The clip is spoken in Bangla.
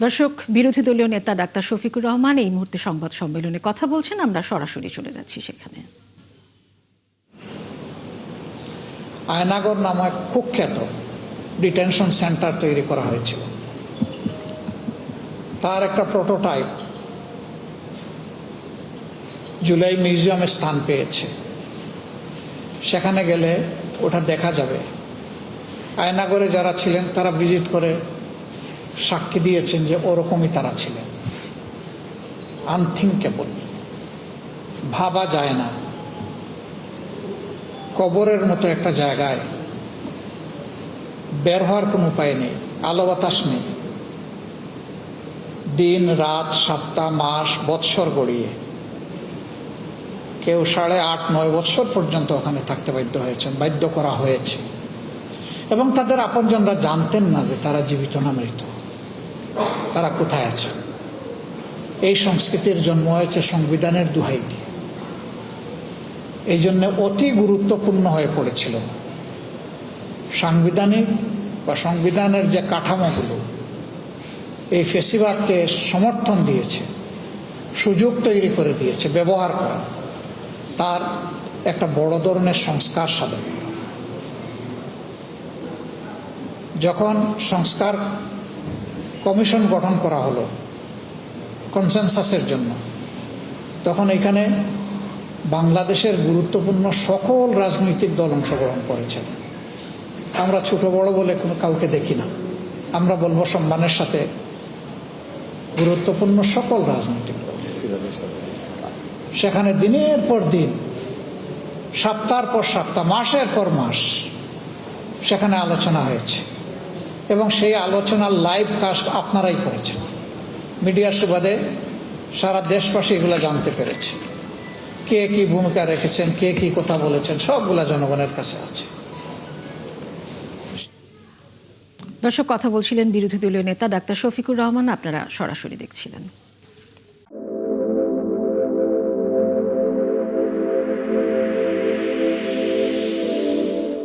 দর্শক, বিরোধী দলীয় নেতা ডাক্তার শফিকুর রহমান এই মুহূর্তে সংবাদ সম্মেলনে কথা বলছেন। আমরা সরাসরি চলে যাচ্ছি সেখানে। আয়নাগর নামক কুখ্যাত ডিটেনশন সেন্টার তৈরি করা হয়েছিল। তার একটা প্রোটোটাইপ জুলাই মিউজিয়ামে স্থান পেয়েছে। সেখানে গেলে ওটা দেখা যাবে। আয়নাগরে যারা ছিলেন তারা ভিজিট করে সাক্ষী দিয়েছেন যে ওরকমই তারা ছিলেন। আনথিঙ্কেবল, ভাবা যায় না। কবরের মতো একটা জায়গায় বের হওয়ার কোনো উপায় নেই, আলো বাতাস নেই। দিন রাত, সপ্তাহ, মাস, বৎসর গড়িয়ে কেউ 8.5-9 বৎসর পর্যন্ত ওখানে থাকতে বাধ্য হয়েছেন, বাধ্য করা হয়েছে। এবং তাদের আপনজনরা জানতেন না যে তারা জীবিত না মৃত, তারা কোথায় আছে। এই সংস্কৃতির জন্ম হয়েছে সংবিধানের দোহাই দিয়ে। এই জন্য অতি গুরুত্বপূর্ণ হয়ে পড়েছিল সাংবিধানিক বা সংবিধানের যে কাঠামোগুলো এই ফেসিবাদকে সমর্থন দিয়েছে, সুযোগ তৈরি করে দিয়েছে ব্যবহার করা, তার একটা বড় ধরনের সংস্কার সাধন। যখন সংস্কার কমিশন গঠন করা হলো কনসেনসাসের জন্য, তখন এখানে বাংলাদেশের গুরুত্বপূর্ণ সকল রাজনৈতিক দল অংশগ্রহণ করেছেন। আমরা ছোট বড় বলে কোনো কাউকে দেখি না, আমরা বলবো সম্মানের সাথে গুরুত্বপূর্ণ সকল রাজনৈতিক দল। সেখানে দিনের পর দিন, সপ্তাহের পর সপ্তাহ, মাসের পর মাস সেখানে আলোচনা হয়েছে। এবং সেই আলোচনার লাইভ কাস্ট আপনারাই করেছেন। মিডিয়ার সুবাদে সারা দেশবাসী এগুলো জানতে পেরেছে। কে কি ভূমিকা রেখেছেন, কে কি কথা বলেছেন, সবগুলা জনগণের কাছে আছে। দর্শক, কথা বলছিলেন বিরোধী দলীয় নেতা ডাক্তার শফিকুর রহমান। আপনারা সরাসরি দেখছিলেন।